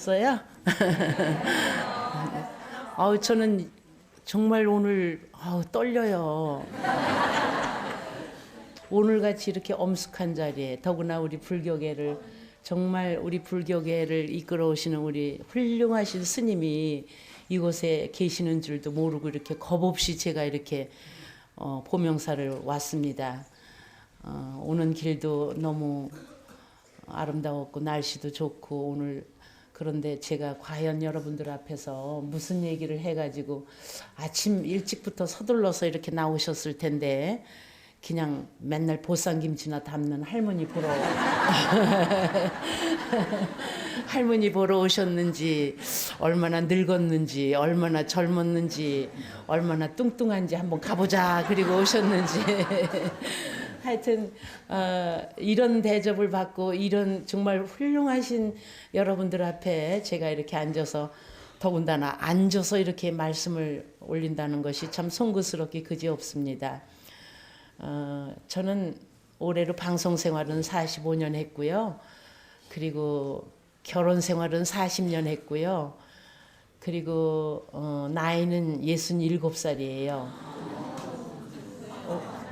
어요? 아우 저는 정말 오늘 떨려요. 오늘같이 이렇게 엄숙한 자리에 더구나 우리 불교계를 정말 우리 불교계를 이끌어 오시는 우리 훌륭하신 스님이 이곳에 계시는 줄도 모르고 이렇게 겁없이 제가 이렇게 보명사를 왔습니다. 오는 길도 너무 아름다웠고 날씨도 좋고 오늘 그런데 제가 과연 여러분들 앞에서 무슨 얘기를 해가지고 아침 일찍부터 서둘러서 이렇게 나오셨을 텐데 그냥 맨날 보쌈김치나 담는 할머니 보러 할머니 보러 오셨는지 얼마나 늙었는지 얼마나 젊었는지 얼마나 뚱뚱한지 한번 가보자 그리고 오셨는지 하여튼 이런 대접을 받고 이런 정말 훌륭하신 여러분들 앞에 제가 이렇게 앉아서 더군다나 앉아서 이렇게 말씀을 올린다는 것이 참 송구스럽기 그지없습니다. 저는 올해로 방송 생활은 45년 했고요. 그리고 결혼 생활은 40년 했고요. 그리고 나이는 67살이에요.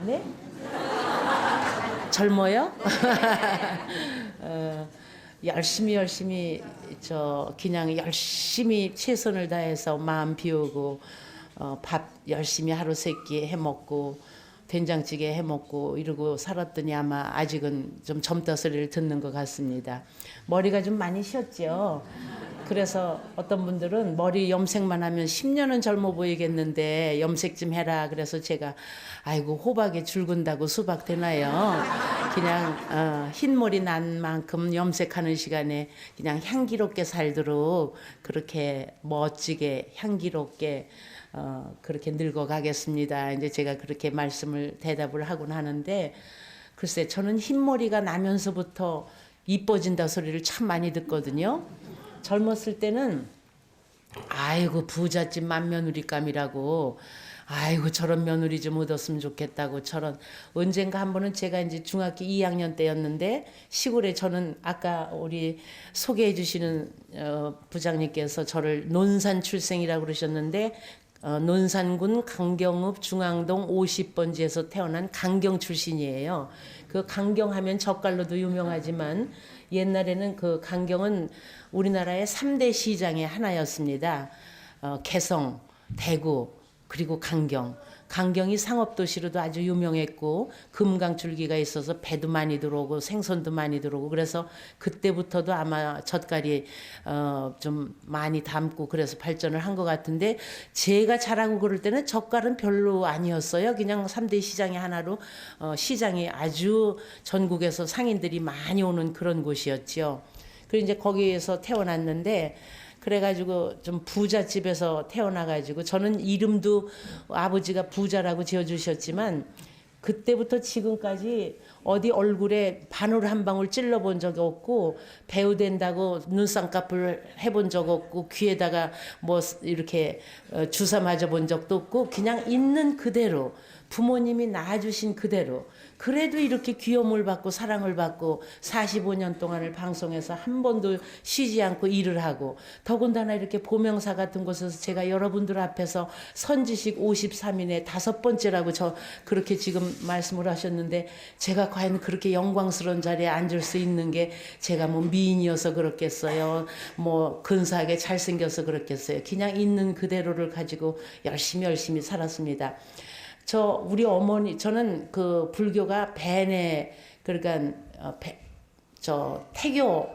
네? 젊어요? 열심히 그냥 열심히 최선을 다해서 마음 비우고 밥 열심히 하루 세끼 해먹고 된장찌개 해먹고 이러고 살았더니 아마 아직은 좀 젊다 소리를 듣는 것 같습니다. 머리가 좀 많이 쉬었죠. 그래서 어떤 분들은 머리 염색만 하면 10년은 젊어 보이겠는데 염색 좀 해라. 그래서 제가 아이고 호박에 줄 군다고 수박 되나요? 그냥 흰머리 난 만큼 염색하는 시간에 그냥 향기롭게 살도록 그렇게 멋지게 향기롭게 그렇게 늙어가겠습니다. 이제 제가 그렇게 말씀을 대답을 하곤 하는데 글쎄 저는 흰머리가 나면서부터 이뻐진다 소리를 참 많이 듣거든요. 젊었을 때는 아이고 부잣집 맏며느리감이라고 아이고 저런 며느리 좀 얻었으면 좋겠다고 저런 언젠가 한 번은 제가 이제 중학교 2학년 때였는데 시골에 저는 아까 우리 소개해 주시는 부장님께서 저를 논산 출생이라고 그러셨는데 논산군 강경읍 중앙동 50번지에서 태어난 강경 출신이에요. 그 강경하면 젓갈로도 유명하지만 옛날에는 그 강경은 우리나라의 3대 시장의 하나였습니다. 개성, 대구, 그리고 강경. 강경이 상업도시로도 아주 유명했고 금강줄기가 있어서 배도 많이 들어오고 생선도 많이 들어오고 그래서 그때부터도 아마 젓갈이 좀 많이 담고 그래서 발전을 한 것 같은데 제가 자라고 그럴 때는 젓갈은 별로 아니었어요. 그냥 3대 시장의 하나로 시장이 아주 전국에서 상인들이 많이 오는 그런 곳이었죠. 그리고 이제 거기에서 태어났는데 그래가지고 좀 부잣집에서 태어나가지고 저는 이름도 아버지가 부자라고 지어주셨지만 그때부터 지금까지 어디 얼굴에 바늘 한 방울 찔러본 적 없고 배우 된다고 눈쌍꺼풀 해본 적 없고 귀에다가 뭐 이렇게 주사 맞아본 적도 없고 그냥 있는 그대로 부모님이 낳아주신 그대로 그래도 이렇게 귀여움을 받고 사랑을 받고 45년 동안을 방송에서 한 번도 쉬지 않고 일을 하고 더군다나 이렇게 보명사 같은 곳에서 제가 여러분들 앞에서 선지식 53인의 5번째라고 저 그렇게 지금 말씀을 하셨는데 제가 과연 그렇게 영광스러운 자리에 앉을 수 있는 게 제가 뭐 미인이어서 그렇겠어요. 뭐 근사하게 잘생겨서 그렇겠어요. 그냥 있는 그대로를 가지고 열심히 살았습니다. 우리 어머니 저는 그 불교가 배내 그러니까 태교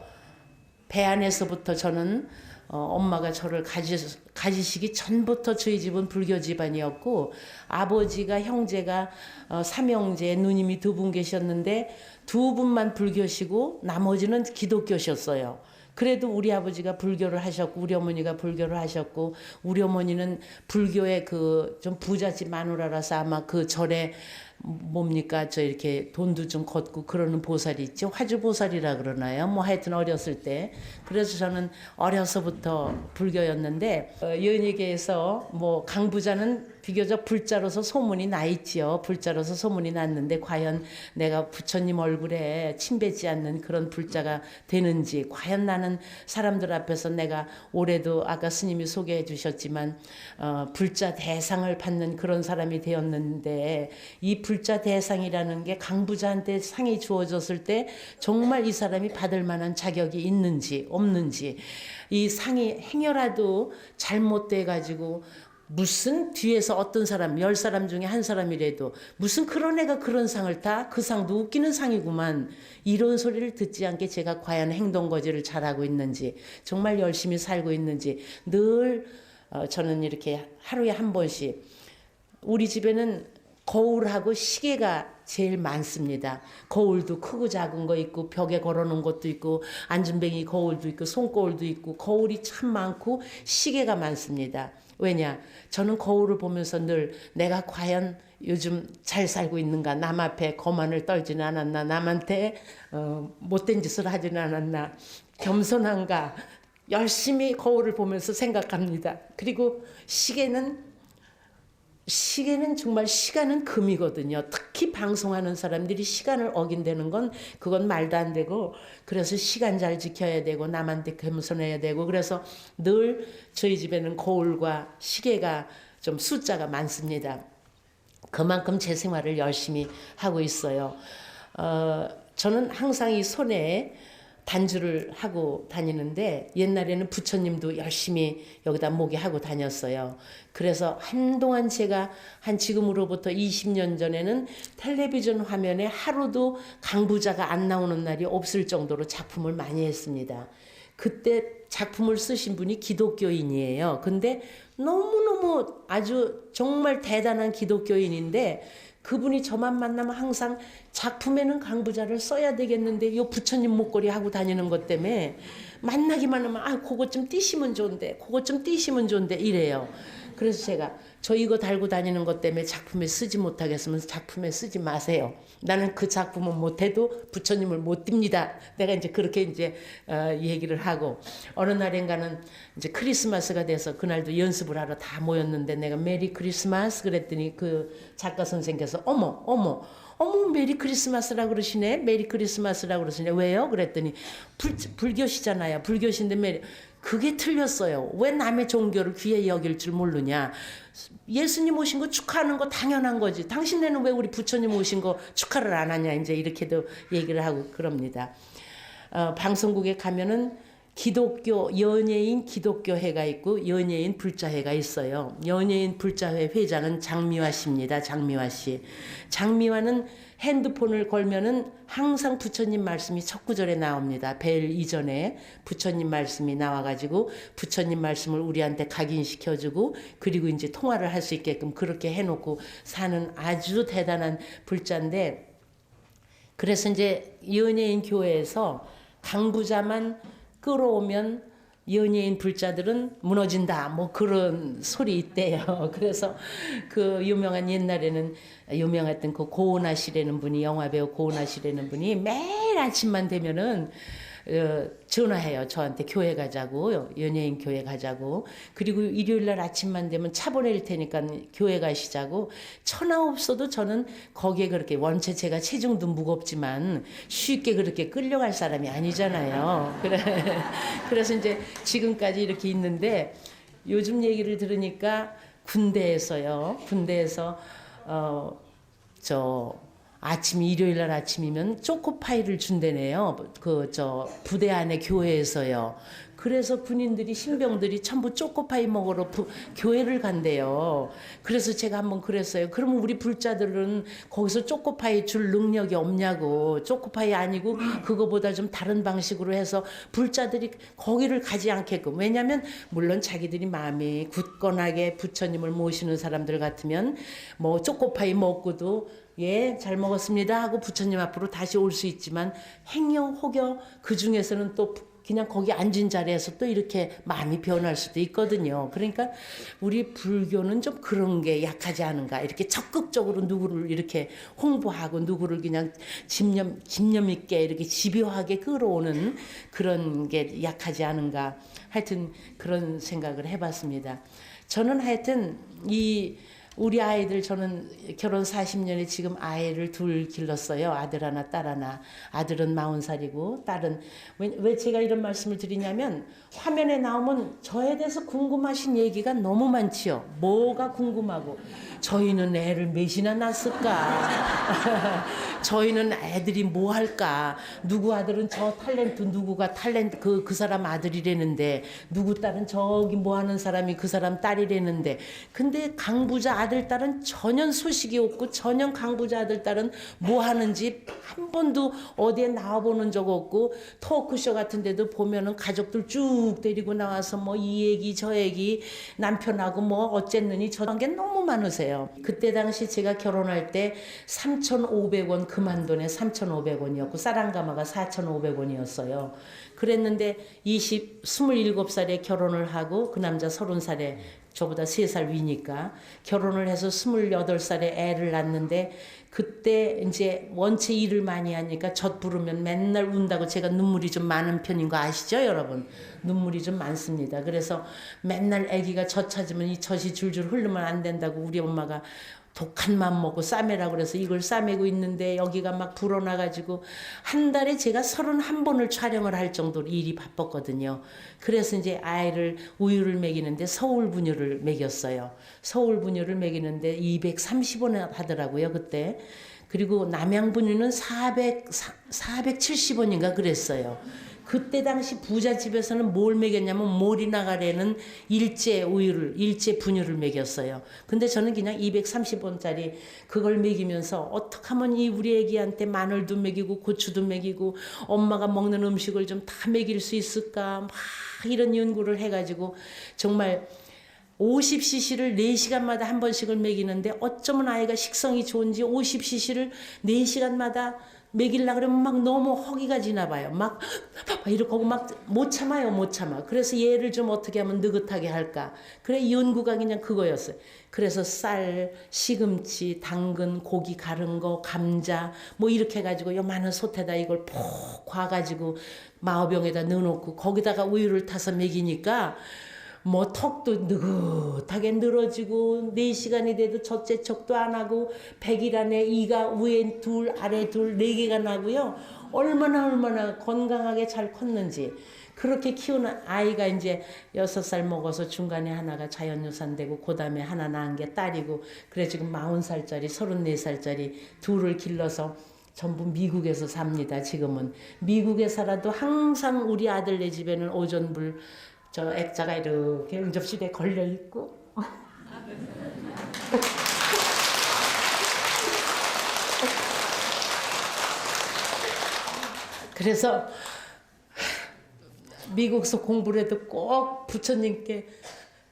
배 안에서부터 저는 엄마가 저를 가지시기 전부터 저희 집은 불교 집안이었고 아버지가 형제가 삼형제 누님이 2분 계셨는데 2분만 불교시고 나머지는 기독교셨어요. 그래도 우리 아버지가 불교를 하셨고 우리 어머니가 불교를 하셨고 우리 어머니는 불교의 그 좀 부잣집 마누라라서 아마 그 절에 뭡니까 이렇게 돈도 좀 걷고 그러는 보살이 있죠. 화주보살이라 그러나요? 뭐 하여튼 어렸을 때 그래서 저는 어려서부터 불교였는데 연희계에서 뭐 강부자는 비교적 불자로서 소문이 나 있지요. 불자로서 소문이 났는데 과연 내가 부처님 얼굴에 침 뱉지 않는 그런 불자가 되는지, 과연 나는 사람들 앞에서 내가 올해도 아까 스님이 소개해 주셨지만 불자 대상을 받는 그런 사람이 되었는데, 이 불자 대상이라는 게 강부자한테 상이 주어졌을 때 정말 이 사람이 받을 만한 자격이 있는지 없는지, 이 상이 행여라도 잘못돼 가지고 무슨 뒤에서 어떤 사람 10사람 중에 한 사람이라도 무슨 그런 애가 그런 상을 타? 그 상도 웃기는 상이구만. 이런 소리를 듣지 않게 제가 과연 행동거지를 잘하고 있는지, 정말 열심히 살고 있는지 늘 저는 이렇게 하루에 한 번씩, 우리 집에는 거울하고 시계가 제일 많습니다. 거울도 크고 작은 거 있고 벽에 걸어놓은 것도 있고 안전뱅이 거울도 있고 손거울도 있고 거울이 참 많고 시계가 많습니다. 왜냐? 저는 거울을 보면서 늘 내가 과연 요즘 잘 살고 있는가, 남 앞에 거만을 떨지는 않았나, 남한테 못된 짓을 하지는 않았나, 겸손한가, 열심히 거울을 보면서 생각합니다. 그리고 시계는 정말 시간은 금이거든요. 특히 방송하는 사람들이 시간을 어긴다는 건 그건 말도 안 되고, 그래서 시간 잘 지켜야 되고 남한테 겸손해야 되고, 그래서 늘 저희 집에는 거울과 시계가 좀 숫자가 많습니다. 그만큼 제 생활을 열심히 하고 있어요. 저는 항상 이 손에 단주를 하고 다니는데, 옛날에는 부처님도 열심히 여기다 목에 하고 다녔어요. 그래서 한동안 제가 지금으로부터 20년 전에는 텔레비전 화면에 하루도 강부자가 안 나오는 날이 없을 정도로 작품을 많이 했습니다. 그때 작품을 쓰신 분이 기독교인이에요. 근데 너무너무 아주 정말 대단한 기독교인인데, 그분이 저만 만나면 항상 작품에는 강부자를 써야 되겠는데 요 부처님 목걸이 하고 다니는 것 때문에 만나기만 하면 그것 좀 띄시면 좋은데, 그것 좀 띄시면 좋은데 이래요. 그래서 제가 저 이거 달고 다니는 것 때문에 작품에 쓰지 못하겠으면 작품에 쓰지 마세요. 나는 그 작품은 못해도 부처님을 못 띱니다. 내가 이제 그렇게 이제 얘기를 하고, 어느 날인가는 이제 크리스마스가 돼서 그날도 연습을 하러 다 모였는데 내가 메리 크리스마스 그랬더니 그 작가 선생님께서 어머 메리 크리스마스라고 그러시네. 메리 크리스마스라고 그러시네. 왜요? 그랬더니 불교시잖아요. 불교신데 메리. 그게 틀렸어요. 왜 남의 종교를 귀에 여길 줄 모르냐. 예수님 오신 거 축하하는 거 당연한 거지. 당신네는 왜 우리 부처님 오신 거 축하를 안 하냐. 이제 이렇게도 얘기를 하고 그럽니다. 방송국에 가면은 기독교 연예인 기독교회가 있고 연예인 불자회가 있어요. 연예인 불자회 회장은 장미화 씨입니다. 장미화 씨. 장미화는 핸드폰을 걸면은 항상 부처님 말씀이 첫 구절에 나옵니다. 벨 이전에 부처님 말씀이 나와가지고 부처님 말씀을 우리한테 각인시켜주고, 그리고 이제 통화를 할 수 있게끔 그렇게 해놓고 사는 아주 대단한 불자인데, 그래서 이제 연예인 교회에서 강부자만 끌어오면 연예인 불자들은 무너진다, 뭐 그런 소리 있대요. 그래서 그 옛날에는 유명했던 그 고은하 씨라는 분이, 영화배우 고은하 씨라는 분이 매일 아침만 되면은 전화해요. 저한테 교회 가자고, 연예인 교회 가자고. 그리고 일요일날 아침만 되면 차 보낼 테니까 교회 가시자고. 천하 없어도 저는 거기에 그렇게, 원체 제가 체중도 무겁지만 쉽게 그렇게 끌려갈 사람이 아니잖아요. 그래서 이제 지금까지 이렇게 있는데, 요즘 얘기를 들으니까 군대에서 일요일날 아침이면 초코파이를 준대네요. 부대 안에 교회에서요. 그래서 군인들이, 신병들이 전부 초코파이 먹으러 교회를 간대요. 그래서 제가 한번 그랬어요. 그러면 우리 불자들은 거기서 초코파이 줄 능력이 없냐고. 초코파이 아니고 그거보다 좀 다른 방식으로 해서 불자들이 거기를 가지 않게끔. 왜냐하면 물론 자기들이 마음이 굳건하게 부처님을 모시는 사람들 같으면 뭐 초코파이 먹고도 잘 먹었습니다 하고 부처님 앞으로 다시 올 수 있지만, 행여 혹여 그 중에서는 또 그냥 거기 앉은 자리에서 또 이렇게 마음이 변할 수도 있거든요. 그러니까 우리 불교는 좀 그런 게 약하지 않은가. 이렇게 적극적으로 누구를 이렇게 홍보하고 누구를 그냥 집념 있게 이렇게 집요하게 끌어오는 그런 게 약하지 않은가. 하여튼 그런 생각을 해봤습니다. 저는 하여튼 우리 아이들 저는 결혼 40년에 지금 아이를 둘 길렀어요. 아들 하나, 딸 하나. 아들은 40살이고 딸은 왜 제가 이런 말씀을 드리냐면 화면에 나오면 저에 대해서 궁금하신 얘기가 너무 많지요. 뭐가 궁금하고 저희는 애를 몇이나 낳았을까? 저희는 애들이 뭐 할까? 누구 아들은 저 탤런트 누구가 탤런트 그 사람 아들이라는데 누구 딸은 저기 뭐 하는 사람이 그 사람 딸이라는데 근데 강부자 아들 딸은 전혀 소식이 없고 전혀 강부자 아들 딸은 뭐 하는지 한 번도 어디에 나와보는 적 없고 토크쇼 같은 데도 보면은 가족들 쭉 데리고 나와서 뭐 이 얘기 저 얘기 남편하고 뭐 어쨌느니 저런 게 너무 많으세요. 그때 당시 제가 결혼할 때 3,500원 금한돈에 3,500원이었고 쌀한가마가 4,500원이었어요. 그랬는데 27살에 결혼을 하고 그 남자 30살에 저보다 3살 위니까 결혼을 해서 28살에 애를 낳는데 그때 이제 원체 일을 많이 하니까 젖 부르면 맨날 운다고 제가 눈물이 좀 많은 편인 거 아시죠 여러분? 눈물이 좀 많습니다. 그래서 맨날 아기가 젖 찾으면 이 젖이 줄줄 흐르면 안 된다고 우리 엄마가 독한 맘 먹고 싸매라고 그래서 이걸 싸매고 있는데 여기가 막 불어나가지고 한 달에 제가 31번을 촬영을 할 정도로 일이 바빴거든요. 그래서 이제 아이를 우유를 먹이는데 서울 분유를 먹였어요. 서울 분유를 먹이는데 230원 하더라고요 그때. 그리고 남양 분유는 470원인가 그랬어요. 그때 당시 부잣집에서는 뭘 먹였냐면 몰이나가래는 일제 분유를 먹였어요. 근데 저는 그냥 230원짜리 그걸 먹이면서 어떻게 하면 이 우리 애기한테 마늘도 먹이고 고추도 먹이고 엄마가 먹는 음식을 좀 다 먹일 수 있을까 막 이런 연구를 해가지고 정말 50cc를 4시간마다 한 번씩을 먹이는데 어쩌면 아이가 식성이 좋은지 50cc를 4시간마다 먹이려고 그러면 막 너무 허기가 지나 봐요. 막 이렇게 하고 막 못 참아. 그래서 얘를 좀 어떻게 하면 느긋하게 할까. 그래 연구가 그냥 그거였어요. 그래서 쌀, 시금치, 당근, 고기 가른 거, 감자 뭐 이렇게 해가지고 요만한 솥에다 이걸 푹 과가지고 마어병에다 넣어놓고 거기다가 우유를 타서 먹이니까 뭐 턱도 느긋하게 늘어지고 4시간이 돼도 첫째 척도 안 하고 100일 안에 이가 위에 둘 아래 둘 4개가 나고요. 얼마나 건강하게 잘 컸는지 그렇게 키우는 아이가 이제 6살 먹어서 중간에 하나가 자연유산되고 그 다음에 하나 낳은 게 딸이고 그래 지금 40살짜리 34살짜리 둘을 길러서 전부 미국에서 삽니다. 지금은 미국에 살아도 항상 우리 아들네 집에는 오존불 저 액자가 이렇게 응접실에 걸려 있고 그래서 미국서 공부를 해도 꼭 부처님께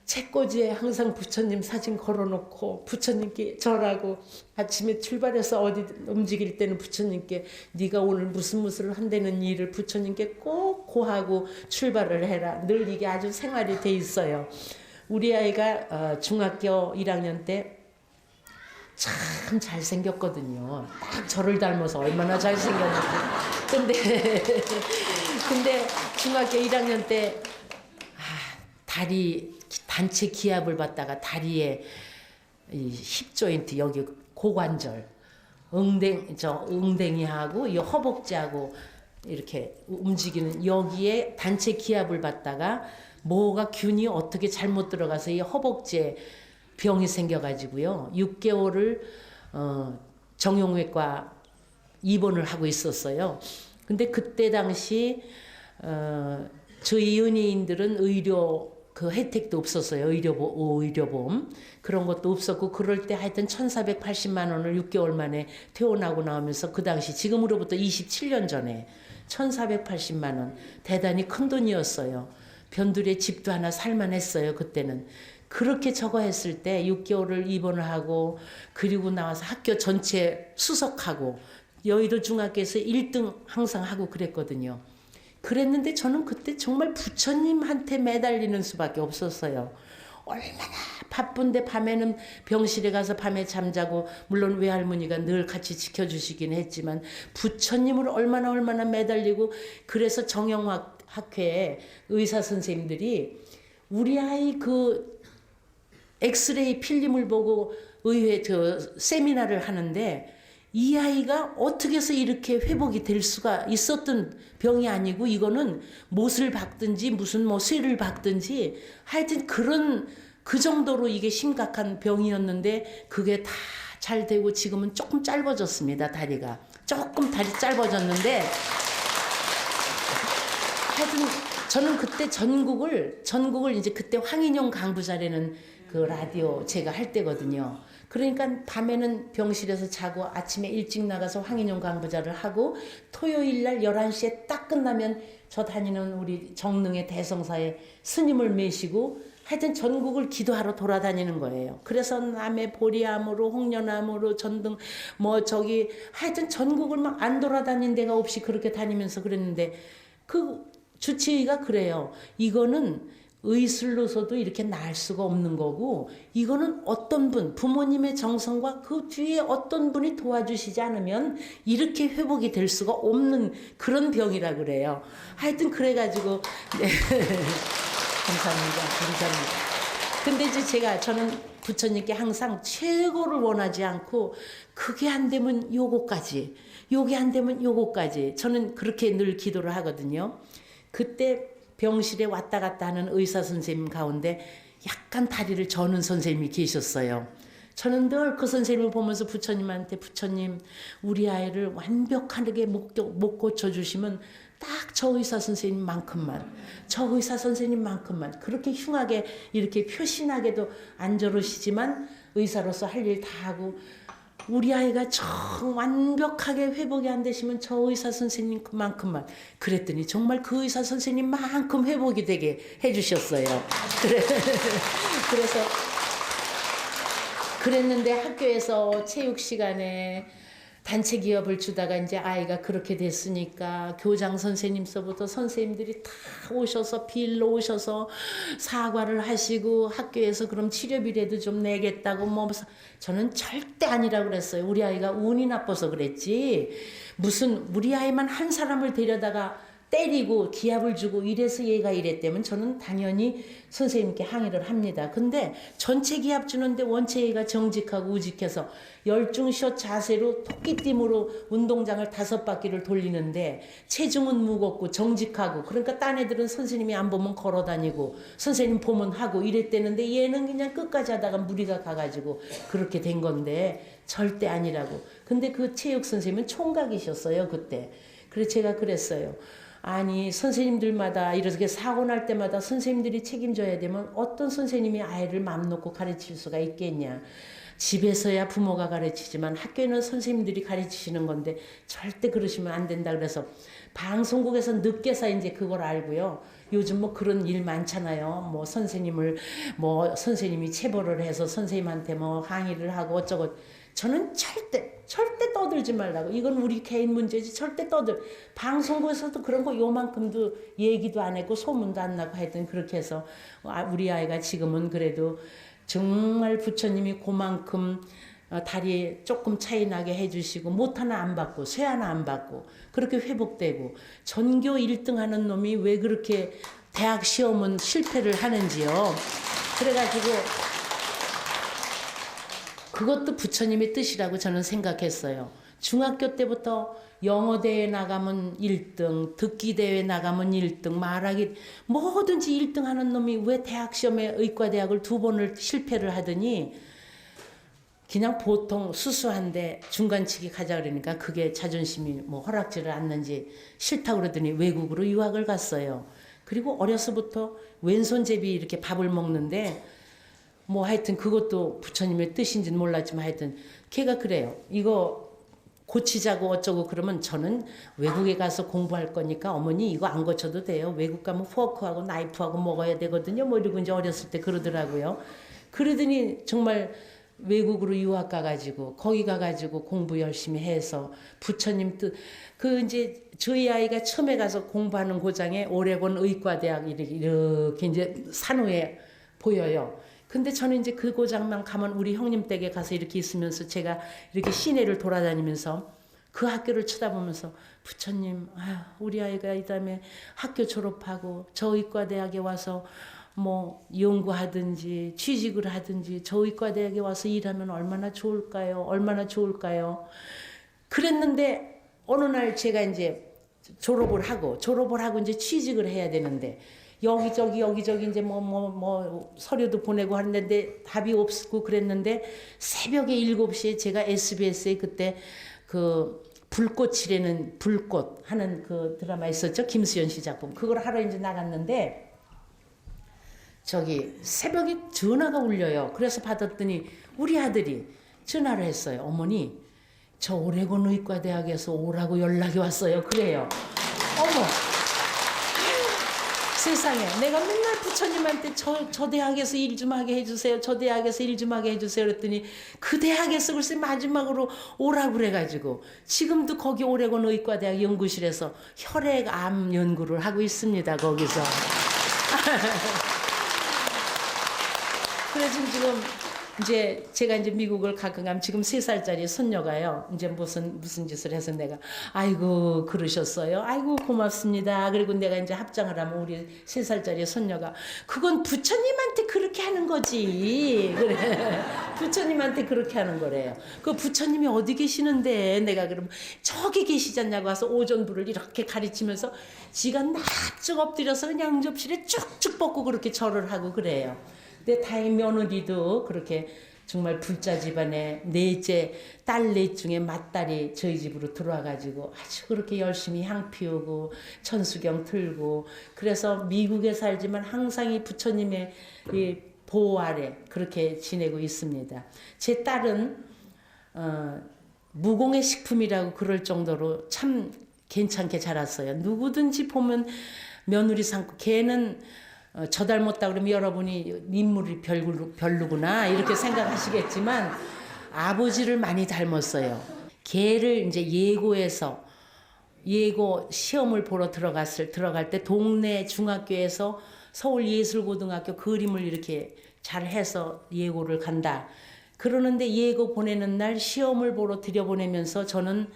책꽂이에 항상 부처님 사진 걸어놓고 부처님께 절하고 아침에 출발해서 어디 움직일 때는 부처님께 네가 오늘 무슨 한다는 일을 부처님께 꼭 고하고 출발을 해라. 늘 이게 아주 생활이 돼 있어요. 우리 아이가 중학교 1학년 때 참 잘생겼거든요. 딱 저를 닮아서 얼마나 잘생겼는지. 근데 중학교 1학년 때 다리 단체 기압을 받다가 다리에 이 힙조인트 여기 고관절 엉덩이하고 이 허벅지하고 이렇게 움직이는 여기에 단체 기압을 받다가 뭐가 균이 어떻게 잘못 들어가서 이 허벅지에 병이 생겨가지고요 6개월을 정형외과 입원을 하고 있었어요. 근데 그때 당시 저희 연예인들은 의료 그 혜택도 없었어요. 의료보험 그런 것도 없었고 그럴 때 하여튼 1,480만 원을 6개월 만에 퇴원하고 나오면서 그 당시 지금으로부터 27년 전에 1,480만 원 대단히 큰 돈이었어요. 변두리에 집도 하나 살만했어요. 그때는. 그렇게 저거 했을 때 6개월을 입원을 하고 그리고 나와서 학교 전체 수석하고 여의도 중학교에서 1등 항상 하고 그랬거든요. 그랬는데 저는 그때 정말 부처님한테 매달리는 수밖에 없었어요. 얼마나 바쁜데 밤에는 병실에 가서 밤에 잠자고 물론 외할머니가 늘 같이 지켜주시긴 했지만 부처님을 얼마나 매달리고 그래서 정형학회에 의사 선생님들이 우리 아이 그 엑스레이 필름을 보고 의회 세미나를 하는데 이 아이가 어떻게 해서 이렇게 회복이 될 수가 있었던 병이 아니고 이거는 못을 박든지 무슨 뭐 쇠를 박든지 하여튼 그 정도로 이게 심각한 병이었는데 그게 다 잘 되고 지금은 조금 짧아졌습니다. 다리가 조금 다리 짧아졌는데 하여튼 저는 그때 전국을 이제 그때 황인용 강부자라는 그 라디오 제가 할 때거든요. 그러니까 밤에는 병실에서 자고 아침에 일찍 나가서 황인용 강부자를 하고 토요일 날 11시에 딱 끝나면 저 다니는 우리 정릉의 대성사에 스님을 메시고 하여튼 전국을 기도하러 돌아다니는 거예요. 그래서 남해 보리암으로 홍련암으로 전등 뭐 저기 하여튼 전국을 막 안 돌아다닌 데가 없이 그렇게 다니면서 그랬는데 그 주치의가 그래요. 이거는 의술로서도 이렇게 나을 수가 없는 거고 이거는 어떤 분 부모님의 정성과 그 뒤에 어떤 분이 도와주시지 않으면 이렇게 회복이 될 수가 없는 그런 병이라 그래요. 하여튼 그래가지고 네. 감사합니다. 근데 이제 저는 부처님께 항상 최고를 원하지 않고 그게 안 되면 요거까지 요게 안 되면 요거까지 저는 그렇게 늘 기도를 하거든요. 그때 병실에 왔다 갔다 하는 의사 선생님 가운데 약간 다리를 저는 선생님이 계셨어요. 저는 늘 그 선생님을 보면서 부처님한테 부처님 우리 아이를 완벽하게 못 고쳐주시면 딱 저 의사 선생님만큼만 그렇게 흉하게 이렇게 표신하게도 안 저러시지만 의사로서 할 일 다 하고 우리 아이가 완벽하게 회복이 안 되시면 저 의사 선생님만큼만 그랬더니 정말 그 의사 선생님만큼 회복이 되게 해주셨어요. 그래서 그랬는데 학교에서 체육 시간에 단체 기업을 주다가 이제 아이가 그렇게 됐으니까 교장 선생님서부터 선생님들이 다 오셔서 빌로 오셔서 사과를 하시고 학교에서 그럼 치료비라도 좀 내겠다고 뭐 저는 절대 아니라고 그랬어요. 우리 아이가 운이 나빠서 그랬지 무슨 우리 아이만 한 사람을 데려다가 때리고 기합을 주고 이래서 얘가 이랬다면 저는 당연히 선생님께 항의를 합니다. 근데 전체 기합 주는데 원체 얘가 정직하고 우직해서 열중시어 자세로 토끼띠으로 운동장을 5바퀴를 돌리는데 체중은 무겁고 정직하고 그러니까 딴 애들은 선생님이 안 보면 걸어다니고 선생님 보면 하고 이랬대는데 얘는 그냥 끝까지 하다가 무리가 가가지고 그렇게 된 건데 절대 아니라고. 근데 그 체육 선생님은 총각이셨어요 그때. 그래서 제가 그랬어요. 아니 선생님들마다 이렇게 사고 날 때마다 선생님들이 책임져야 되면 어떤 선생님이 아이를 맘 놓고 가르칠 수가 있겠냐. 집에서야 부모가 가르치지만 학교에는 선생님들이 가르치시는 건데 절대 그러시면 안 된다. 그래서 방송국에서 늦게서 이제 그걸 알고요. 요즘 뭐 그런 일 많잖아요. 뭐 선생님이 체벌을 해서 선생님한테 뭐 항의를 하고 어쩌고. 저는 절대 떠들지 말라고. 이건 우리 개인 문제지. 절대 방송국에서도 그런 거 요만큼도 얘기도 안 했고 소문도 안 나고 하여튼 그렇게 해서 우리 아이가 지금은 그래도 정말 부처님이 그만큼 다리 조금 차이 나게 해주시고 못 하나 안 받고 쇠 하나 안 받고 그렇게 회복되고 전교 1등 하는 놈이 왜 그렇게 대학 시험은 실패를 하는지요. 그래가지고 그것도 부처님의 뜻이라고 저는 생각했어요. 중학교 때부터 영어대회 나가면 1등, 듣기대회 나가면 1등, 말하기 뭐든지 1등 하는 놈이 왜 대학시험에 의과대학을 2번을 실패를 하더니 그냥 보통 수수한데 중간치기 가자 그러니까 그게 자존심이 뭐 허락지를 않는지 싫다고 그러더니 외국으로 유학을 갔어요. 그리고 어려서부터 왼손잡이 이렇게 밥을 먹는데 뭐 하여튼 그것도 부처님의 뜻인지는 몰랐지만 하여튼 걔가 그래요. 이거 고치자고 어쩌고 그러면 저는 외국에 가서 공부할 거니까 어머니 이거 안 고쳐도 돼요. 외국 가면 포크하고 나이프하고 먹어야 되거든요. 뭐 이러고 이제 어렸을 때 그러더라고요. 그러더니 정말 외국으로 유학 가가지고 거기 가가지고 공부 열심히 해서 부처님 뜻 그 이제 저희 아이가 처음에 가서 공부하는 고장에 오레곤 의과대학 이렇게 이제 산후에 보여요. 근데 저는 이제 그 고장만 가면 우리 형님 댁에 가서 이렇게 있으면서 제가 이렇게 시내를 돌아다니면서 그 학교를 쳐다보면서 부처님, 아유, 우리 아이가 이 다음에 학교 졸업하고 저 의과대학에 와서 뭐 연구하든지 취직을 하든지 저의과대학에 와서 일하면 얼마나 좋을까요? 얼마나 좋을까요? 그랬는데 어느 날 제가 이제 졸업을 하고 이제 취직을 해야 되는데 여기저기 이제 뭐 서류도 보내고 하는데 답이 없고 그랬는데 새벽에 7시에 제가 SBS에 그때 그 불꽃이라는 불꽃 하는 그 드라마 있었죠. 김수현 씨 작품. 그걸 하러 이제 나갔는데 저기 새벽에 전화가 울려요. 그래서 받았더니 우리 아들이 전화를 했어요. 어머니, 저 오레곤 의과대학에서 오라고 연락이 왔어요. 그래요. 어머, 세상에 내가 맨날 부처님한테 저 대학에서 일 좀 하게 해주세요. 저 대학에서 일 좀 하게 해주세요. 그랬더니 그 대학에서 글쎄 마지막으로 오라고 그래가지고 지금도 거기 오레곤 의과대학 연구실에서 혈액암 연구를 하고 있습니다. 거기서. 그래서 지금 이제 제가 이제 미국을 가끔 가면 지금 3살짜리 손녀가요. 이제 무슨 짓을 해서 내가 아이고 그러셨어요. 아이고 고맙습니다. 그리고 내가 이제 합장을 하면 우리 3살짜리 손녀가 그건 부처님한테 그렇게 하는 거지. 그래. 부처님한테 그렇게 하는 거래요. 그 부처님이 어디 계시는데 내가 그러면 저기 계시잖냐고 와서 오존부를 이렇게 가르치면서 지가 납죽 엎드려서 그냥 접시에 쭉쭉 뻗고 그렇게 절을 하고 그래요. 근데 다행 며느리도 그렇게 정말 불자 집안에 넷째 딸 넷 중에 맏딸이 저희 집으로 들어와가지고 아주 그렇게 열심히 향 피우고 천수경 틀고 그래서 미국에 살지만 항상 이 부처님의 이 보호 아래 그렇게 지내고 있습니다. 제 딸은 무공의 식품이라고 그럴 정도로 참 괜찮게 자랐어요. 누구든지 보면 며느리 삼고 걔는 저 닮았다 그러면 여러분이 인물이 별로구나 이렇게 생각하시겠지만 아버지를 많이 닮았어요. 걔를 이제 예고 시험을 보러 들어갈 때 동네 중학교에서 서울예술고등학교 그림을 이렇게 잘 해서 예고를 간다. 그러는데 예고 보내는 날 시험을 보러 들여보내면서 저는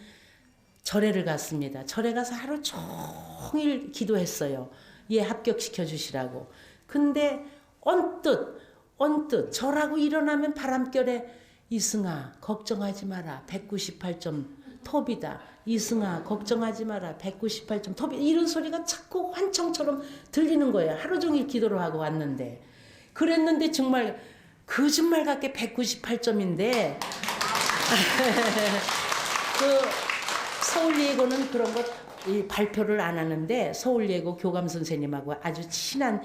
절에를 갔습니다. 절에 가서 하루 종일 기도했어요. 얘 합격시켜 주시라고. 근데 언뜻 절하고 일어나면 바람결에 이승아 걱정하지 마라 198점 톱이다. 이승아 걱정하지 마라 198점 톱이다. 이런 소리가 자꾸 환청처럼 들리는 거예요. 하루 종일 기도를 하고 왔는데. 그랬는데 정말 거짓말 같게 198점인데 그 서울예고는 그런 거 이 발표를 안 하는데 서울예고 교감 선생님하고 아주 친한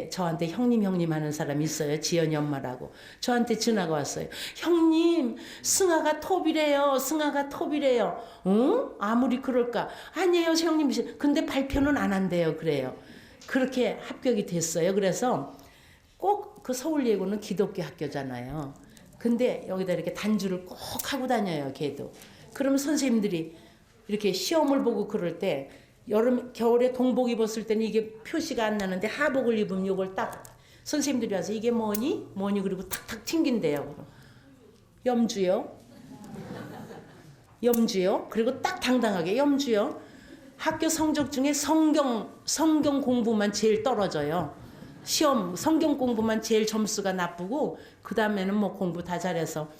저한테 형님 하는 사람이 있어요. 지연이 엄마라고. 저한테 전화가 왔어요. 형님 승아가 톱이래요. 응? 아무리 그럴까. 아니에요 형님. 근데 발표는 안 한대요. 그래요. 그렇게 합격이 됐어요. 그래서 꼭 그 서울예고는 기독교 학교잖아요. 근데 여기다 이렇게 단주를 꼭 하고 다녀요. 걔도. 그러면 선생님들이 이렇게 시험을 보고 그럴 때 겨울에 동복 입었을 때는 이게 표시가 안 나는데 하복을 입으면 이걸 딱 선생님들이 와서 이게 뭐니 그리고 탁탁 튕긴대요. 염주요. 그리고 딱 당당하게 염주요. 학교 성적 중에 성경 공부만 제일 떨어져요. 시험 성경 공부만 제일 점수가 나쁘고 그 다음에는 뭐 공부 다 잘해서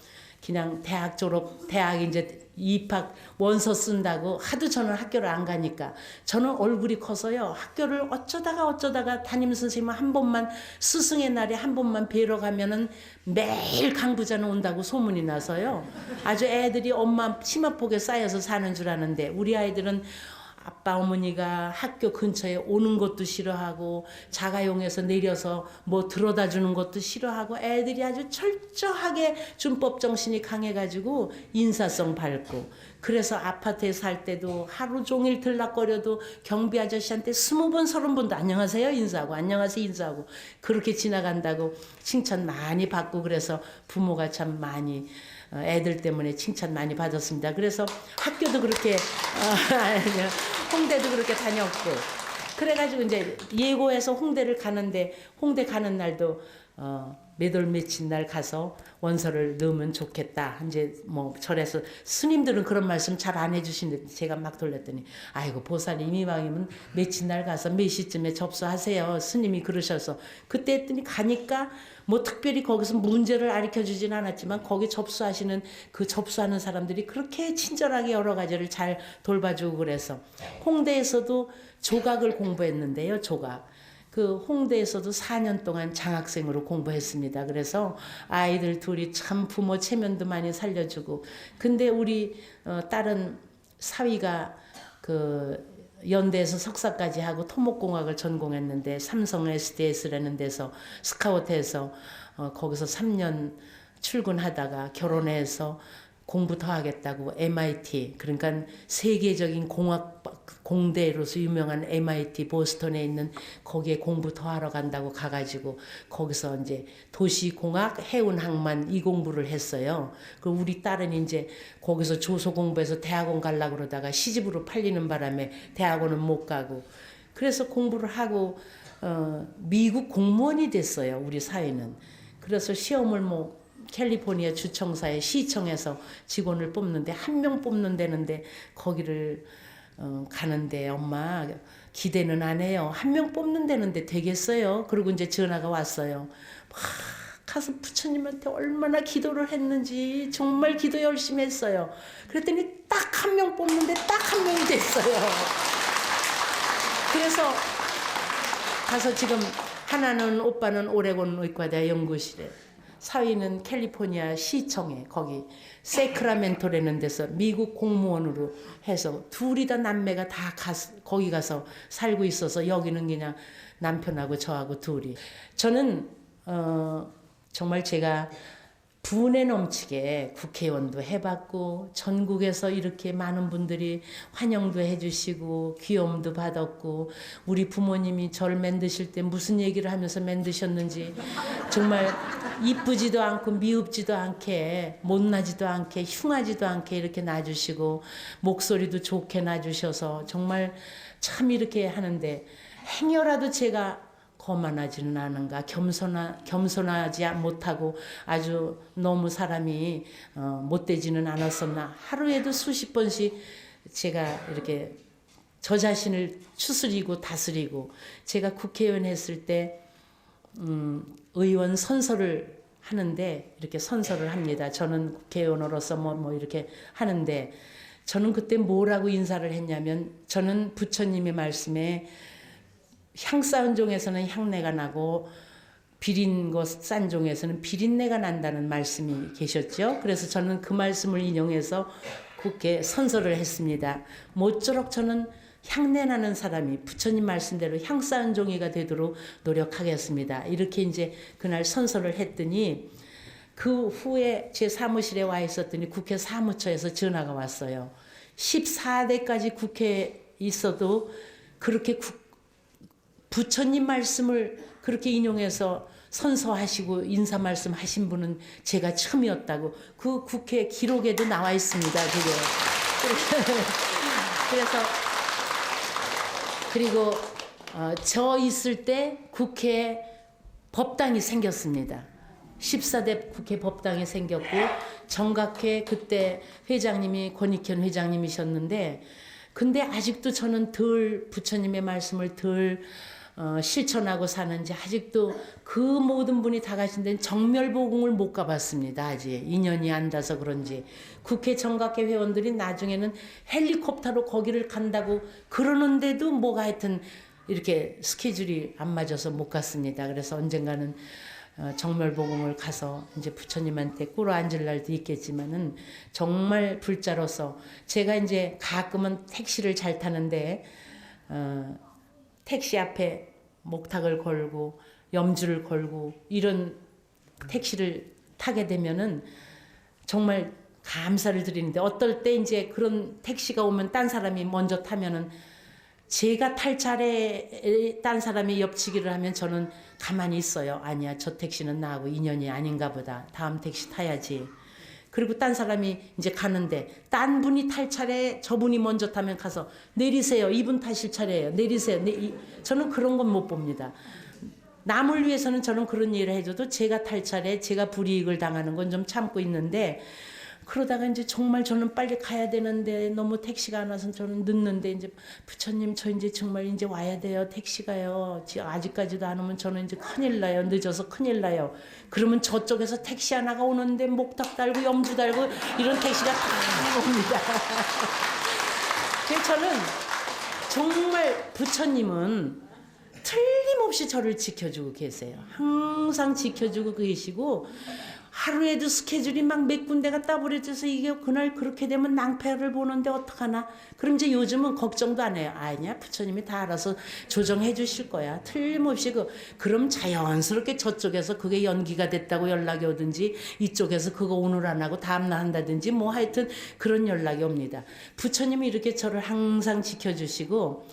그냥 대학 이제 입학 원서 쓴다고 하도 저는 학교를 안 가니까 저는 얼굴이 커서요. 학교를 어쩌다가 담임 선생님 한 번만 스승의 날에 한 번만 뵈러 가면은 매일 강부자는 온다고 소문이 나서요. 아주 애들이 엄마 치마폭에 쌓여서 사는 줄 아는데 우리 아이들은 아빠 어머니가 학교 근처에 오는 것도 싫어하고 자가용에서 내려서 뭐 들어다 주는 것도 싫어하고 애들이 아주 철저하게 준법 정신이 강해가지고 인사성 밝고 그래서 아파트에 살 때도 하루 종일 들락거려도 경비 아저씨한테 20번 30번도 안녕하세요 인사하고 그렇게 지나간다고 칭찬 많이 받고 그래서 부모가 참 많이 애들 때문에 칭찬 많이 받았습니다. 그래서 학교도 그렇게 홍대도 그렇게 다녔고 그래가지고 이제 예고해서 홍대를 가는데 홍대 가는 날도 몇월 며칠 날 가서 원서를 넣으면 좋겠다. 이제 뭐 절에서 스님들은 그런 말씀 잘 안 해주시는데 제가 막 돌렸더니 아이고 보살님 이왕이면 며칠 날 가서 몇 시쯤에 접수하세요. 스님이 그러셔서 그때 했더니 가니까 뭐 특별히 거기서 문제를 가르쳐 주진 않았지만 거기 접수하시는 그 접수하는 사람들이 그렇게 친절하게 여러 가지를 잘 돌봐주고 그래서 홍대에서도 조각을 공부했는데요. 조각. 그 홍대에서도 4년 동안 장학생으로 공부했습니다. 그래서 아이들 둘이 참 부모 체면도 많이 살려주고 근데 우리 딸은 사위가 그 연대에서 석사까지 하고 토목공학을 전공했는데 삼성 SDS라는 데서 스카우트해서 거기서 3년 출근하다가 결혼해서 공부 더 하겠다고 MIT 그러니까 세계적인 공학 공대로서 유명한 MIT 보스턴에 있는 거기에 공부 더 하러 간다고 가가지고 거기서 이제 도시공학 해운항만 이 공부를 했어요. 그 우리 딸은 이제 거기서 조소 공부해서 대학원 가려고 그러다가 시집으로 팔리는 바람에 대학원은 못 가고 그래서 공부를 하고 미국 공무원이 됐어요. 우리 사위는. 그래서 시험을 뭐 캘리포니아 주청사의 시청에서 직원을 뽑는데 한 명 뽑는다는데 거기를 가는데 엄마 기대는 안 해요. 한 명 뽑는다는데 되겠어요. 그리고 이제 전화가 왔어요. 막 가서 부처님한테 얼마나 기도를 했는지 정말 기도 열심히 했어요. 그랬더니 딱 한 명 뽑는데 딱 한 명이 됐어요. 그래서 가서 지금 하나는 오빠는 오레곤 의과대 연구실에 사위는 캘리포니아 시청에 거기 세크라멘토라는 데서 미국 공무원으로 해서 둘이 다 남매가 다 거기 가서 살고 있어서 여기는 그냥 남편하고 저하고 둘이 저는 정말 제가 분에 넘치게 국회의원도 해봤고 전국에서 이렇게 많은 분들이 환영도 해주시고 귀염도 받았고 우리 부모님이 저를 만드실 때 무슨 얘기를 하면서 만드셨는지 정말 이쁘지도 않고 미흡지도 않게 못나지도 않게 흉하지도 않게 이렇게 놔주시고 목소리도 좋게 놔주셔서 정말 참 이렇게 하는데 행여라도 제가 거만하지는 않은가 겸손하지 못하고 아주 너무 사람이 못되지는 않았었나 하루에도 수십 번씩 제가 이렇게 저 자신을 추스리고 다스리고 제가 국회의원 했을 때 의원 선서를 하는데 이렇게 선서를 합니다. 저는 국회의원으로서 뭐 이렇게 하는데 저는 그때 뭐라고 인사를 했냐면 저는 부처님의 말씀에 향 쌓은 종에서는 향내가 나고 비린 것 싼 종에서는 비린내가 난다는 말씀이 계셨죠. 그래서 저는 그 말씀을 인용해서 국회 선서를 했습니다. 모쪼록 저는 향내 나는 사람이 부처님 말씀대로 향 쌓은 종이가 되도록 노력하겠습니다. 이렇게 이제 그날 선서를 했더니 그 후에 제 사무실에 와 있었더니 국회 사무처에서 전화가 왔어요. 14대까지 국회에 있어도 그렇게 부처님 말씀을 그렇게 인용해서 선서하시고 인사 말씀 하신 분은 제가 처음이었다고 그 국회 기록에도 나와 있습니다. 그게. 그래서 그리고 저 있을 때 국회에 법당이 생겼습니다. 14대 국회 법당이 생겼고 정각회 그때 회장님이 권익현 회장님이셨는데 근데 아직도 저는 덜 부처님의 말씀을 덜 실천하고 사는지 아직도 그 모든 분이 다 가신 데는 정멸보궁을 못 가봤습니다. 아직 인연이 안 닿아서 그런지 국회 정각회 회원들이 나중에는 헬리콥터로 거기를 간다고 그러는데도 뭐가 하여튼 이렇게 스케줄이 안 맞아서 못 갔습니다. 그래서 언젠가는 정멸보궁을 가서 이제 부처님한테 꿇어 앉을 날도 있겠지만은 정말 불자로서 제가 이제 가끔은 택시를 잘 타는데 택시 앞에 목탁을 걸고 염주를 걸고 이런 택시를 타게 되면은 정말 감사를 드리는데 어떨 때 이제 그런 택시가 오면 딴 사람이 먼저 타면은 제가 탈 차례에 딴 사람이 옆치기를 하면 저는 가만히 있어요. 아니야, 저 택시는 나하고 인연이 아닌가 보다. 다음 택시 타야지. 그리고 딴 사람이 이제 가는데 딴 분이 탈 차례에 저분이 먼저 타면 가서 내리세요. 이분 타실 차례예요. 내리세요. 저는 그런 건 못 봅니다. 남을 위해서는 저는 그런 일을 해줘도 제가 탈 차례 제가 불이익을 당하는 건 좀 참고 있는데, 그러다가 이제 정말 저는 빨리 가야 되는데 너무 택시가 안 와서 저는 늦는데, 이제 부처님 저 이제 정말 이제 와야 돼요, 택시가요. 아직까지도 안 오면 저는 이제 큰일 나요, 늦어서 큰일 나요. 그러면 저쪽에서 택시 하나가 오는데 목탁 달고 염주 달고 이런 택시가 다 옵니다. 그래서 저는 정말 부처님은 틀림없이 저를 지켜주고 계세요. 항상 지켜주고 계시고, 하루에도 스케줄이 막 몇 군데가 따버려져서 이게 그날 그렇게 되면 낭패를 보는데 어떡하나. 그럼 이제 요즘은 걱정도 안 해요. 아니야, 부처님이 다 알아서 조정해 주실 거야. 틀림없이 그럼 자연스럽게 저쪽에서 그게 연기가 됐다고 연락이 오든지, 이쪽에서 그거 오늘 안 하고 다음날 한다든지, 뭐 하여튼 그런 연락이 옵니다. 부처님이 이렇게 저를 항상 지켜주시고,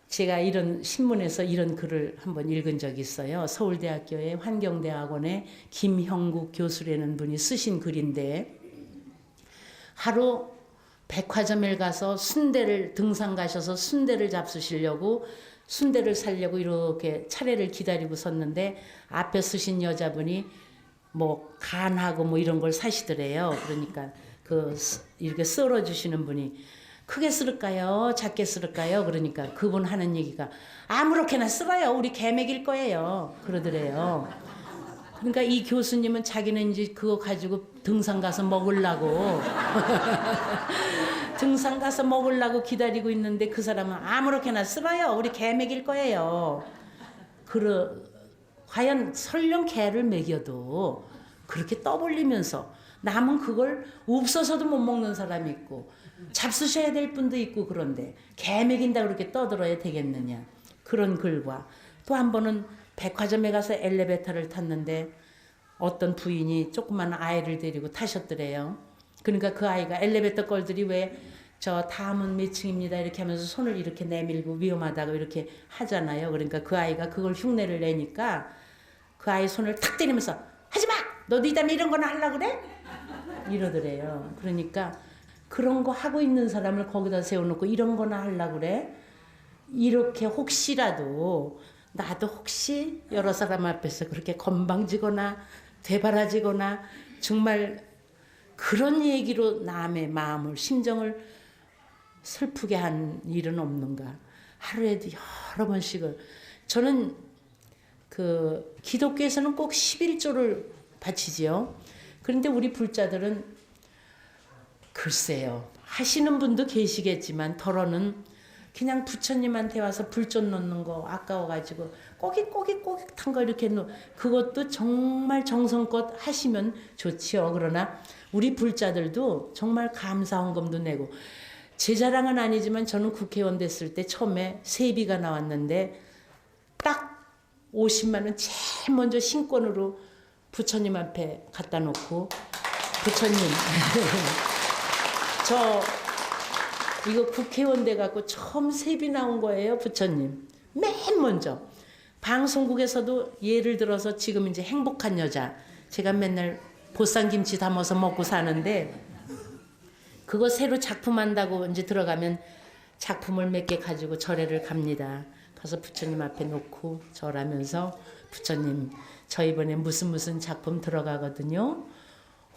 제가 이런 신문에서 이런 글을 한번 읽은 적이 있어요. 서울대학교의 환경대학원의 김형국 교수라는 분이 쓰신 글인데, 하루 백화점에 가서 순대를 등산 가셔서 순대를 잡수시려고, 순대를 사려고 이렇게 차례를 기다리고 섰는데, 앞에 쓰신 여자분이 뭐 간하고 뭐 이런 걸 사시더래요. 그러니까 이렇게 썰어 주시는 분이 크게 썰을까요? 작게 썰을까요? 그러니까 그분 하는 얘기가 아무렇게나 썰어요. 우리 개 먹일 거예요. 그러더래요. 그러니까 이 교수님은 자기는 이제 그거 가지고 등산 가서 먹으려고 등산 가서 먹으려고 기다리고 있는데, 그 사람은 아무렇게나 썰어요. 우리 개 먹일 거예요. 과연 설령 개를 먹여도 그렇게 떠벌리면서 남은 그걸 없어서도 못 먹는 사람이 있고, 잡수셔야 될 분도 있고, 그런데 개 먹인다 그렇게 떠들어야 되겠느냐. 그런 글과, 또 한 번은 백화점에 가서 엘리베이터를 탔는데 어떤 부인이 조그만 아이를 데리고 타셨더래요. 그러니까 그 아이가 엘리베이터 걸들이 왜 저 다음은 몇 층입니다 이렇게 하면서 손을 이렇게 내밀고 위험하다고 이렇게 하잖아요. 그러니까 그 아이가 그걸 흉내를 내니까 그 아이 손을 탁 때리면서 하지마! 너도 이다음에 이런 거나 하려고 그래? 이러더래요. 그러니까 그런 거 하고 있는 사람을 거기다 세워놓고 이런 거나 하려고 그래? 이렇게 혹시라도 나도 혹시 여러 사람 앞에서 그렇게 건방지거나 되바라지거나 정말 그런 얘기로 남의 마음을, 심정을 슬프게 한 일은 없는가. 하루에도 여러 번씩을. 저는 기독교에서는 꼭 11조를 바치지요. 그런데 우리 불자들은 글쎄요, 하시는 분도 계시겠지만 더러는 그냥 부처님한테 와서 불좀 넣는 거 아까워가지고 꼬깃꼬깃꼬깃한 거 이렇게 그것도 정말 정성껏 하시면 좋지요. 그러나 우리 불자들도 정말 감사헌금도 내고, 제 자랑은 아니지만 저는 국회의원 됐을 때 처음에 세비가 나왔는데 딱 50만 원 제일 먼저 신권으로 부처님 앞에 갖다 놓고, 부처님 저 이거 국회의원 돼갖고 처음 세비 나온 거예요, 부처님. 맨 먼저. 방송국에서도 예를 들어서 지금 이제 행복한 여자, 제가 맨날 보쌈김치 담아서 먹고 사는데, 그거 새로 작품한다고 이제 들어가면 작품을 몇 개 가지고 절에를 갑니다. 가서 부처님 앞에 놓고 절하면서, 부처님 저 이번에 무슨 작품 들어가거든요.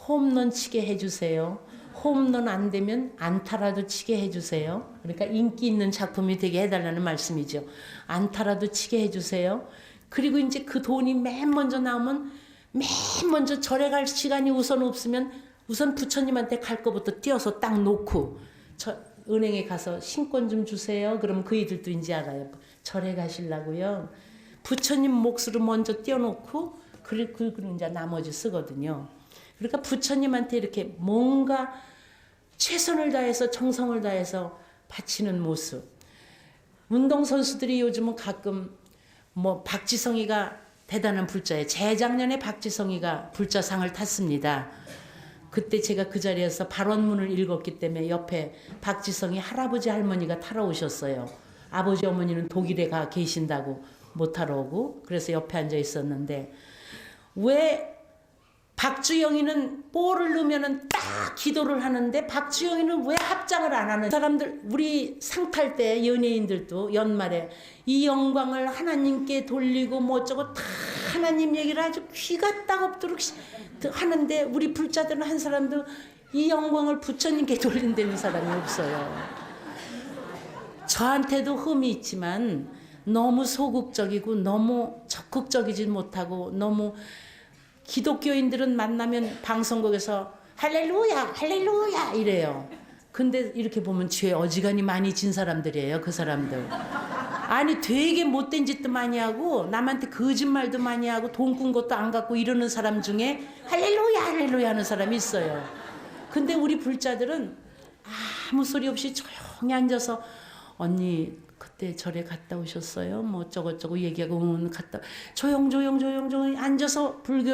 홈런 치게 해주세요. 홈런 안 되면 안타라도 치게 해주세요. 그러니까 인기 있는 작품이 되게 해달라는 말씀이죠. 안타라도 치게 해주세요. 그리고 이제 그 돈이 맨 먼저 나오면, 맨 먼저 절에 갈 시간이 우선 없으면 우선 부처님한테 갈 거부터 띄어서 딱 놓고, 은행에 가서 신권 좀 주세요. 그럼 그 이들도 이제 알아요. 절에 가시려고요. 부처님 몫으로 먼저 띄워놓고, 그리고 이제 나머지 쓰거든요. 그러니까 부처님한테 이렇게 뭔가 최선을 다해서 정성을 다해서 바치는 모습. 운동선수들이 요즘은 가끔 뭐 박지성이가 대단한 불자예요. 재작년에 박지성이가 불자상을 탔습니다. 그때 제가 그 자리에서 발언문을 읽었기 때문에 옆에 박지성이 할아버지 할머니가 타러 오셨어요. 아버지 어머니는 독일에 가 계신다고 못 타러 오고, 그래서 옆에 앉아 있었는데, 왜 박주영이는 볼을 넣으면은 딱 기도를 하는데 박주영이는 왜 합장을 안 하는 사람들, 우리 상 탈 때 연예인들도 연말에 이 영광을 하나님께 돌리고 뭐 어쩌고 다 하나님 얘기를 아주 귀가 따갑도록 하는데 우리 불자들은 한 사람도 이 영광을 부처님께 돌린다는 사람이 없어요. 저한테도 흠이 있지만 너무 소극적이고 너무 적극적이지 못하고 너무 기독교인들은 만나면 방송국에서 할렐루야 할렐루야 이래요. 근데 이렇게 보면 죄 어지간히 많이 진 사람들이에요. 그 사람들. 아니 되게 못된 짓도 많이 하고 남한테 거짓말도 많이 하고 돈 꾼 것도 안 갖고 이러는 사람 중에 할렐루야 할렐루야 하는 사람이 있어요. 근데 우리 불자들은 아무 소리 없이 조용히 앉아서 언니 그때 절에 갔다 오셨어요? 뭐 어쩌고저쩌고 얘기하고 갔다 조용히 앉아서 불교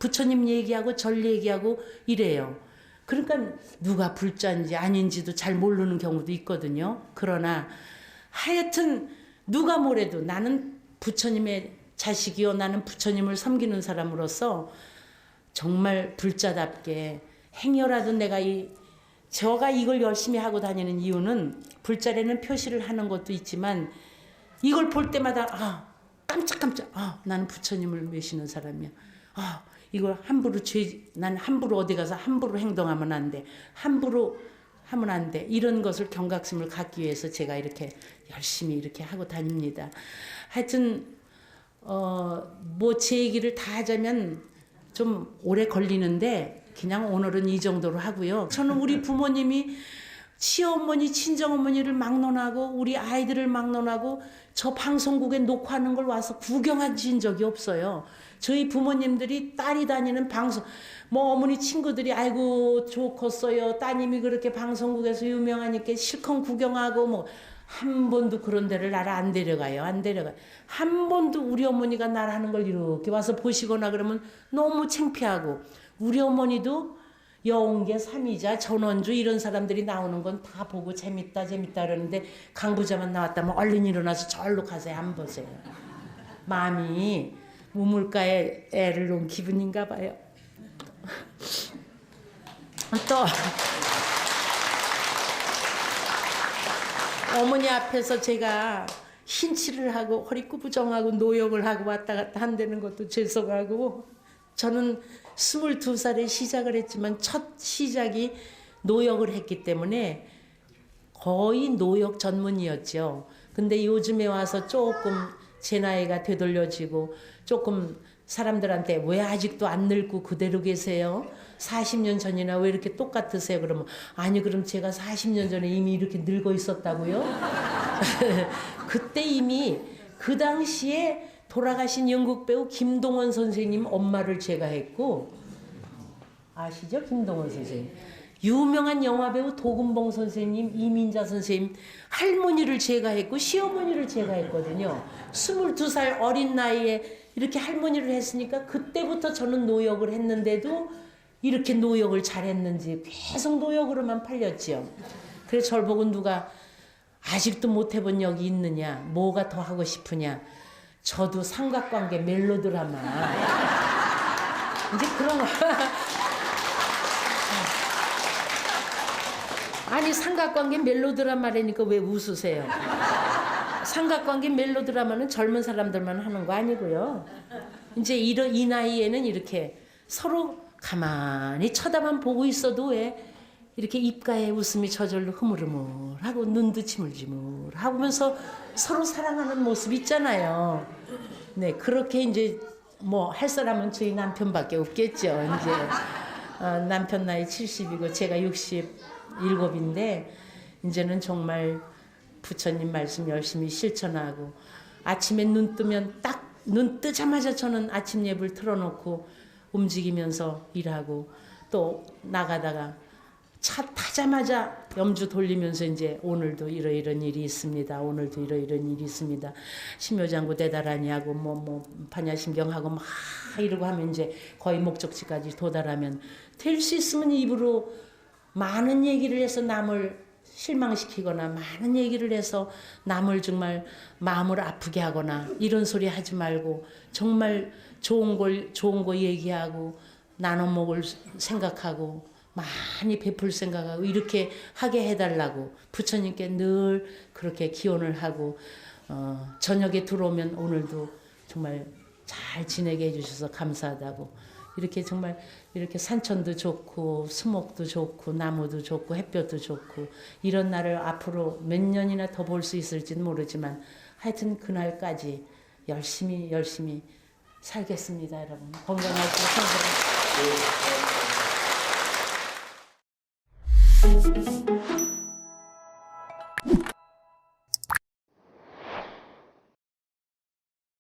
부처님 얘기하고 절 얘기하고 이래요. 그러니까 누가 불자인지 아닌지도 잘 모르는 경우도 있거든요. 그러나 하여튼 누가 뭐래도 나는 부처님의 자식이요 나는 부처님을 섬기는 사람으로서 정말 불자답게 행여라도 내가 제가 이걸 열심히 하고 다니는 이유는 불자리에는 표시를 하는 것도 있지만 이걸 볼 때마다 깜짝깜짝 나는 부처님을 모시는 사람이야. 이걸 함부로 난 함부로 어디 가서 함부로 행동하면 안 돼. 함부로 하면 안 돼. 이런 것을 경각심을 갖기 위해서 제가 이렇게 열심히 이렇게 하고 다닙니다. 하여튼 뭐 제 얘기를 다 하자면 좀 오래 걸리는데 그냥 오늘은 이 정도로 하고요. 저는 우리 부모님이 시어머니, 친정어머니를 막론하고 우리 아이들을 막론하고 저 방송국에 녹화하는 걸 와서 구경하신 적이 없어요. 저희 부모님들이 딸이 다니는 방송, 뭐 어머니 친구들이 아이고 좋겠어요. 따님이 그렇게 방송국에서 유명하니까 실컷 구경하고 뭐 한 번도 그런 데를 나를 안 데려가요. 안 데려가요. 한 번도 우리 어머니가 나를 하는 걸 이렇게 와서 보시거나 그러면 너무 창피하고 우리 어머니도 여운계, 삼이자, 전원주 이런 사람들이 나오는 건 다 보고 재밌다 그러는데 강부자만 나왔다면 얼른 일어나서 절로 가서 안 보세요. 마음이 우물가에 애를 놓은 기분인가 봐요. 또 어머니 앞에서 제가 흰칠을 하고 허리구부정하고 노역을 하고 왔다 갔다 한다는 것도 죄송하고 저는 22살에 시작을 했지만 첫 시작이 노역을 했기 때문에 거의 노역 전문이었죠. 근데 요즘에 와서 조금 제 나이가 되돌려지고 조금 사람들한테 왜 아직도 안 늙고 그대로 계세요? 40년 전이나 왜 이렇게 똑같으세요? 그러면 아니 그럼 제가 40년 전에 이미 이렇게 늙어 있었다고요? 그때 이미 그 당시에 돌아가신 연극 배우 김동원 선생님 엄마를 제가 했고 아시죠? 김동원 선생님. 유명한 영화배우 도금봉 선생님, 이민자 선생님 할머니를 제가 했고 시어머니를 제가 했거든요. 22살 어린 나이에 이렇게 할머니를 했으니까 그때부터 저는 노역을 했는데도 이렇게 노역을 잘했는지 계속 노역으로만 팔렸지요. 그래서 저를 보고 누가 아직도 못 해본 역이 있느냐, 뭐가 더 하고 싶으냐. 저도 삼각관계 멜로드라마 이제 그런 거 아니 삼각관계 멜로드라마라니까 왜 웃으세요? 삼각관계 멜로드라마는 젊은 사람들만 하는 거 아니고요. 이제 이 나이에는 이렇게 서로 가만히 쳐다만 보고 있어도 왜 이렇게 입가에 웃음이 저절로 흐물흐물하고 눈도 지물지물 하면서 서로 사랑하는 모습 있잖아요. 네, 그렇게 이제 뭐 할 사람은 저희 남편밖에 없겠죠. 이제 남편 나이 70이고 제가 67인데 이제는 정말 부처님 말씀 열심히 실천하고 아침에 눈 뜨면 딱 눈 뜨자마자 저는 아침 예불 틀어놓고 움직이면서 일하고 또 나가다가 차 타자마자 염주 돌리면서 이제 오늘도 이러이런 일이 있습니다. 오늘도 이러이런 일이 있습니다. 심묘장구 대단하니 하고 뭐 반야심경하고 막 이러고 하면 이제 거의 목적지까지 도달하면 될 수 있으면 입으로 많은 얘기를 해서 남을 실망시키거나 많은 얘기를 해서 남을 정말 마음을 아프게 하거나 이런 소리 하지 말고 정말 좋은 거 얘기하고 나눠 먹을 생각하고 많이 베풀 생각하고 이렇게 하게 해달라고 부처님께 늘 그렇게 기원을 하고 저녁에 들어오면 오늘도 정말 잘 지내게 해주셔서 감사하다고 이렇게 정말 이렇게 산천도 좋고 수목도 좋고 나무도 좋고 햇볕도 좋고 이런 날을 앞으로 몇 년이나 더 볼 수 있을지는 모르지만 하여튼 그날까지 열심히 살겠습니다. 여러분 건강하시고 행복하시고